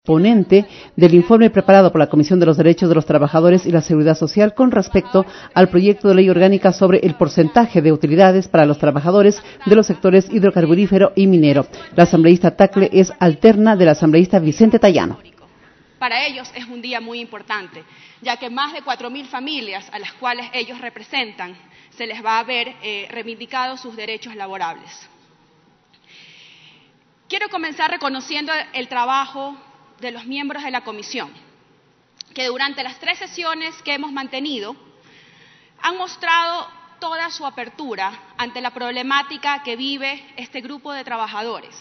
ponente del informe preparado por la Comisión de los Derechos de los Trabajadores y la Seguridad Social con respecto al proyecto de ley orgánica sobre el porcentaje de utilidades para los trabajadores de los sectores hidrocarburífero y minero. La asambleísta Tacle es alterna del asambleísta Vicente Tayano. Para ellos es un día muy importante, ya que más de 4.000 familias a las cuales ellos representan se les va a ver reivindicados sus derechos laborables. Quiero comenzar reconociendo el trabajo de los miembros de la comisión, que durante las 3 sesiones que hemos mantenido han mostrado toda su apertura ante la problemática que vive este grupo de trabajadores.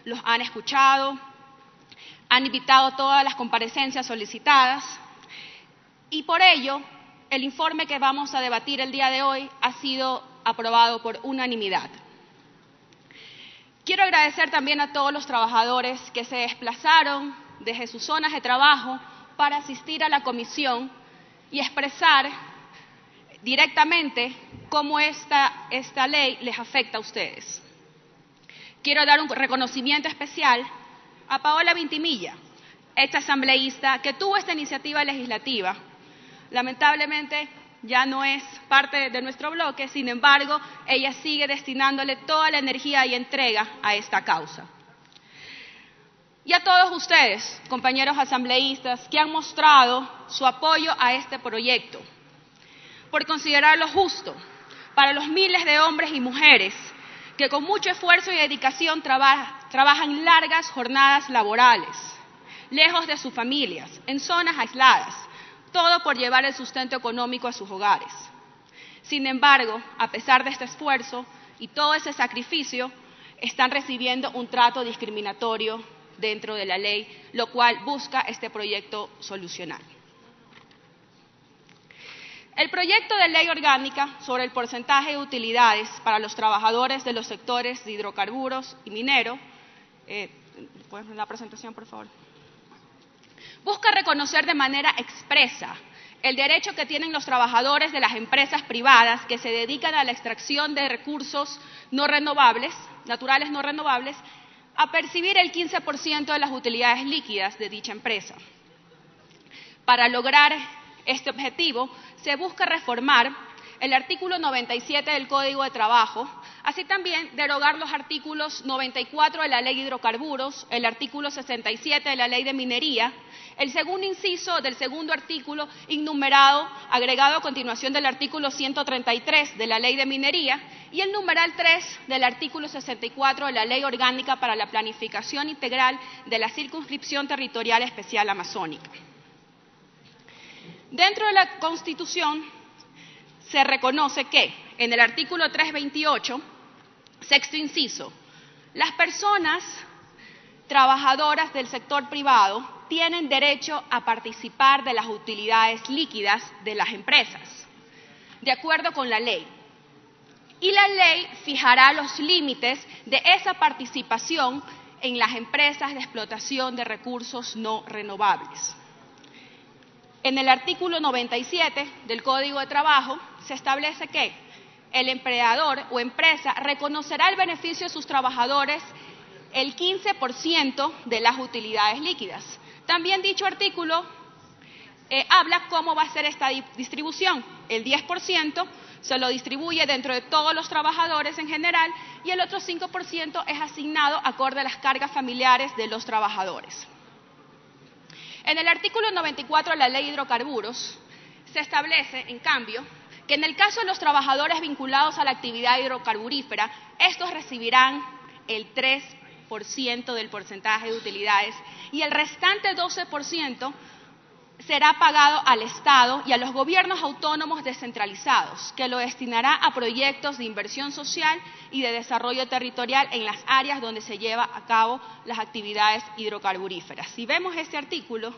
Los han escuchado, han invitado todas las comparecencias solicitadas y por ello el informe que vamos a debatir el día de hoy ha sido aprobado por unanimidad. Quiero agradecer también a todos los trabajadores que se desplazaron desde sus zonas de trabajo para asistir a la comisión y expresar directamente cómo esta ley les afecta a ustedes. Quiero dar un reconocimiento especial a Paola Vintimilla, esta asambleísta que tuvo esta iniciativa legislativa. Lamentablemente ya no es parte de nuestro bloque, sin embargo, ella sigue destinándole toda la energía y entrega a esta causa. Y a todos ustedes, compañeros asambleístas, que han mostrado su apoyo a este proyecto, por considerarlo justo para los miles de hombres y mujeres que con mucho esfuerzo y dedicación trabajan largas jornadas laborales, lejos de sus familias, en zonas aisladas, todo por llevar el sustento económico a sus hogares. Sin embargo, a pesar de este esfuerzo y todo ese sacrificio, están recibiendo un trato discriminatorio dentro de la ley, lo cual busca este proyecto solucionar. El proyecto de ley orgánica sobre el porcentaje de utilidades para los trabajadores de los sectores de hidrocarburos y minero, ¿puedes ver la presentación, por favor? Busca reconocer de manera expresa el derecho que tienen los trabajadores de las empresas privadas que se dedican a la extracción de recursos no renovables, naturales no renovables, a percibir el 15% de las utilidades líquidas de dicha empresa. Para lograr este objetivo, se busca reformar el artículo 97 del Código de Trabajo, así también derogar los artículos 94 de la Ley de Hidrocarburos, el artículo 67 de la Ley de Minería, el segundo inciso del segundo artículo innumerado, agregado a continuación del artículo 133 de la Ley de Minería, y el numeral 3 del artículo 64 de la Ley Orgánica para la Planificación Integral de la Circunscripción Territorial Especial Amazónica. Dentro de la Constitución se reconoce que, en el artículo 328, sexto inciso, las personas trabajadoras del sector privado tienen derecho a participar de las utilidades líquidas de las empresas, de acuerdo con la ley. Y la ley fijará los límites de esa participación en las empresas de explotación de recursos no renovables. En el artículo 97 del Código de Trabajo se establece que el empleador o empresa reconocerá el beneficio de sus trabajadores el 15% de las utilidades líquidas. También dicho artículo habla cómo va a ser esta distribución. El 10% se lo distribuye dentro de todos los trabajadores en general y el otro 5% es asignado acorde a las cargas familiares de los trabajadores. En el artículo 94 de la Ley de Hidrocarburos se establece, en cambio, que en el caso de los trabajadores vinculados a la actividad hidrocarburífera, estos recibirán el 3% del porcentaje de utilidades y el restante 12% será pagado al Estado y a los gobiernos autónomos descentralizados, que lo destinará a proyectos de inversión social y de desarrollo territorial en las áreas donde se lleva a cabo las actividades hidrocarburíferas. Si vemos este artículo,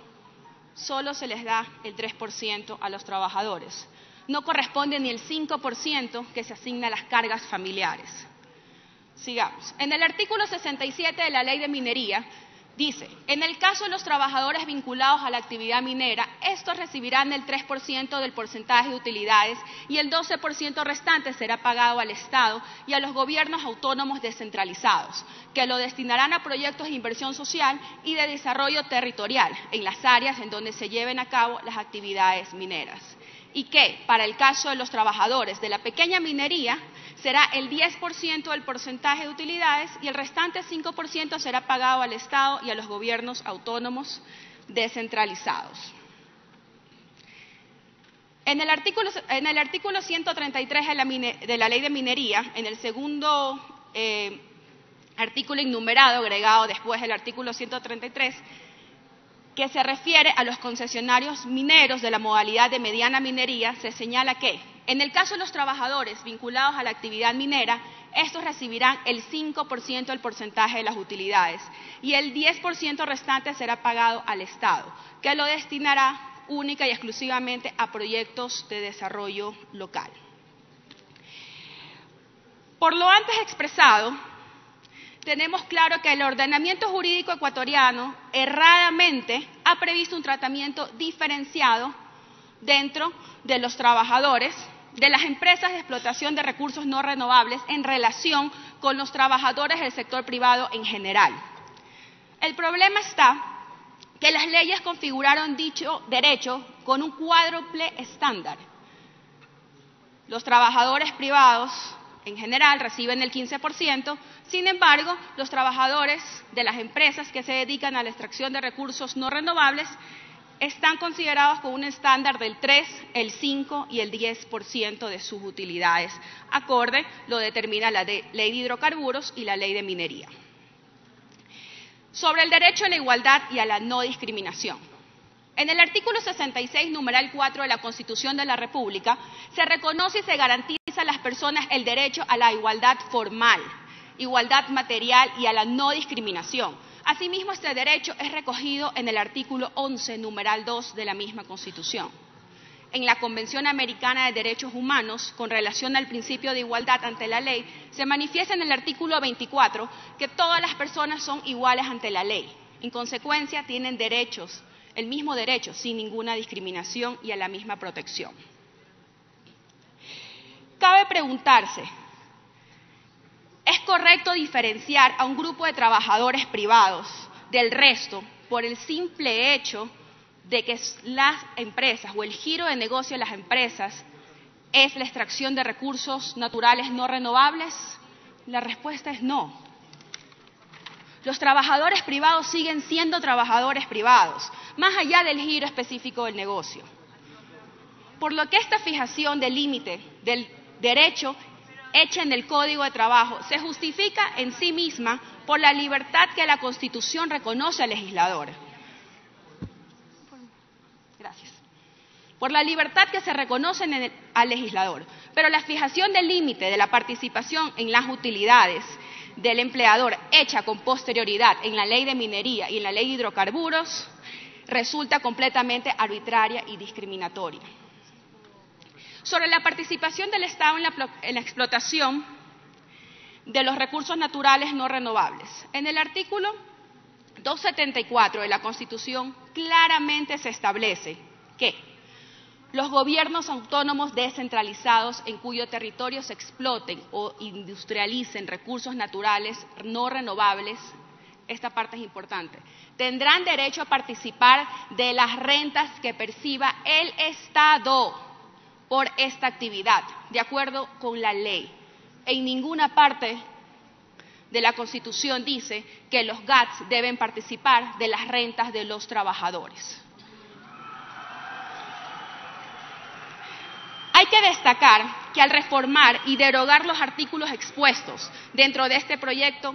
solo se les da el 3% a los trabajadores. No corresponde ni el 5% que se asigna a las cargas familiares. Sigamos. En el artículo 67 de la Ley de Minería Dice, en el caso de los trabajadores vinculados a la actividad minera, estos recibirán el 3% del porcentaje de utilidades y el 12% restante será pagado al Estado y a los gobiernos autónomos descentralizados, que lo destinarán a proyectos de inversión social y de desarrollo territorial en las áreas en donde se lleven a cabo las actividades mineras. Y que, para el caso de los trabajadores de la pequeña minería, será el 10% del porcentaje de utilidades y el restante 5% será pagado al Estado y a los gobiernos autónomos descentralizados. En el artículo 133 de la Ley de Minería, en el segundo artículo enumerado, agregado después del artículo 133, que se refiere a los concesionarios mineros de la modalidad de mediana minería, se señala que, en el caso de los trabajadores vinculados a la actividad minera, estos recibirán el 5% del porcentaje de las utilidades y el 10% restante será pagado al Estado, que lo destinará única y exclusivamente a proyectos de desarrollo local. Por lo antes expresado, tenemos claro que el ordenamiento jurídico ecuatoriano erradamente ha previsto un tratamiento diferenciado dentro de los trabajadores de las empresas de explotación de recursos no renovables en relación con los trabajadores del sector privado en general. El problema está que las leyes configuraron dicho derecho con un cuádruple estándar. Los trabajadores privados en general reciben el 15%, sin embargo, los trabajadores de las empresas que se dedican a la extracción de recursos no renovables están considerados con un estándar del 3, el 5 y el 10% de sus utilidades. Acorde lo determina la Ley de Hidrocarburos y la Ley de Minería. Sobre el derecho a la igualdad y a la no discriminación. En el artículo 66, numeral 4 de la Constitución de la República, se reconoce y se garantiza a las personas el derecho a la igualdad formal, igualdad material y a la no discriminación. Asimismo, este derecho es recogido en el artículo 11, numeral 2 de la misma Constitución. En la Convención Americana de Derechos Humanos, con relación al principio de igualdad ante la ley, se manifiesta en el artículo 24 que todas las personas son iguales ante la ley. En consecuencia, tienen derechos, el mismo derecho, sin ninguna discriminación y a la misma protección. Cabe preguntarse, ¿es correcto diferenciar a un grupo de trabajadores privados del resto por el simple hecho de que las empresas o el giro de negocio de las empresas es la extracción de recursos naturales no renovables? La respuesta es no. Los trabajadores privados siguen siendo trabajadores privados, más allá del giro específico del negocio. Por lo que esta fijación del límite del derecho hecha en el Código de Trabajo se justifica en sí misma por la libertad que la Constitución reconoce al legislador. Gracias. Por la libertad que se reconoce al legislador. Pero la fijación del límite de la participación en las utilidades del empleador hecha con posterioridad en la Ley de Minería y en la Ley de Hidrocarburos resulta completamente arbitraria y discriminatoria. Sobre la participación del Estado en la explotación de los recursos naturales no renovables. En el artículo 274 de la Constitución claramente se establece que los gobiernos autónomos descentralizados en cuyo territorio se exploten o industrialicen recursos naturales no renovables, esta parte es importante, tendrán derecho a participar de las rentas que perciba el Estado por esta actividad, de acuerdo con la ley. En ninguna parte de la Constitución dice que los GATS deben participar de las rentas de los trabajadores. Hay que destacar que al reformar y derogar los artículos expuestos dentro de este proyecto,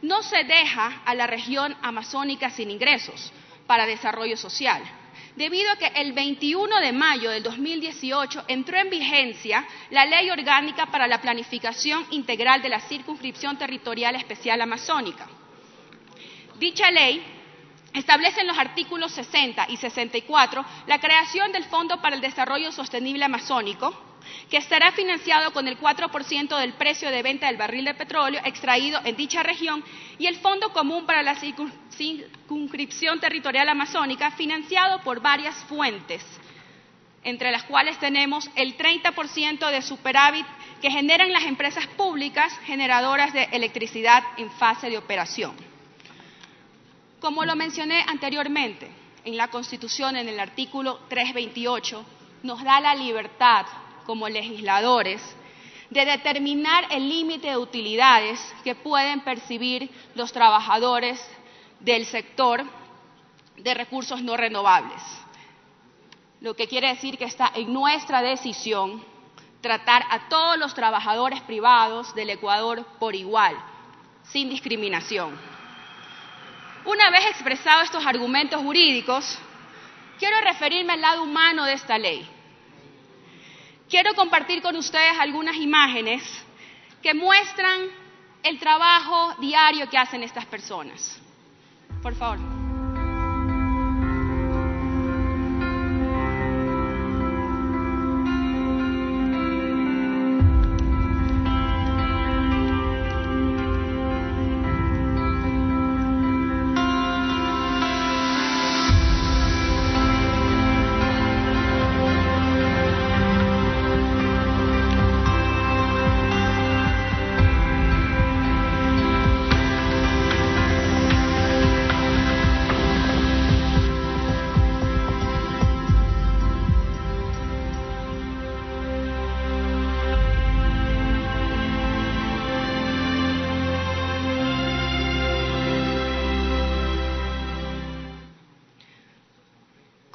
no se deja a la región amazónica sin ingresos para desarrollo social, debido a que el 21 de mayo del 2018 entró en vigencia la Ley Orgánica para la Planificación Integral de la Circunscripción Territorial Especial Amazónica. Dicha ley establece en los artículos 60 y 64 la creación del Fondo para el Desarrollo Sostenible Amazónico, que estará financiado con el 4% del precio de venta del barril de petróleo extraído en dicha región, y el Fondo Común para la Circunscripción Territorial Amazónica, financiado por varias fuentes, entre las cuales tenemos el 30% de superávit que generan las empresas públicas generadoras de electricidad en fase de operación. Como lo mencioné anteriormente, en la Constitución, en el artículo 328, nos da la libertad como legisladores de determinar el límite de utilidades que pueden percibir los trabajadores del sector de recursos no renovables. Lo que quiere decir que está en nuestra decisión tratar a todos los trabajadores privados del Ecuador por igual, sin discriminación. Una vez expresados estos argumentos jurídicos, quiero referirme al lado humano de esta ley. Quiero compartir con ustedes algunas imágenes que muestran el trabajo diario que hacen estas personas. Por favor.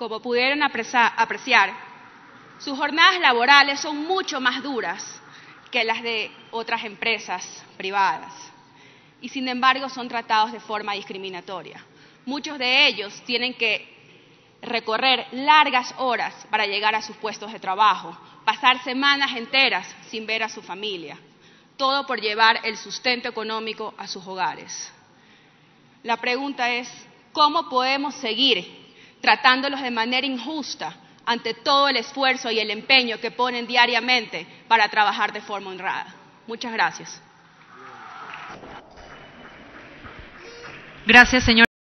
Como pudieron apreciar, sus jornadas laborales son mucho más duras que las de otras empresas privadas y, sin embargo, son tratados de forma discriminatoria. Muchos de ellos tienen que recorrer largas horas para llegar a sus puestos de trabajo, pasar semanas enteras sin ver a su familia, todo por llevar el sustento económico a sus hogares. La pregunta es, ¿cómo podemos seguir tratándolos de manera injusta ante todo el esfuerzo y el empeño que ponen diariamente para trabajar de forma honrada? Muchas gracias. Gracias, señor.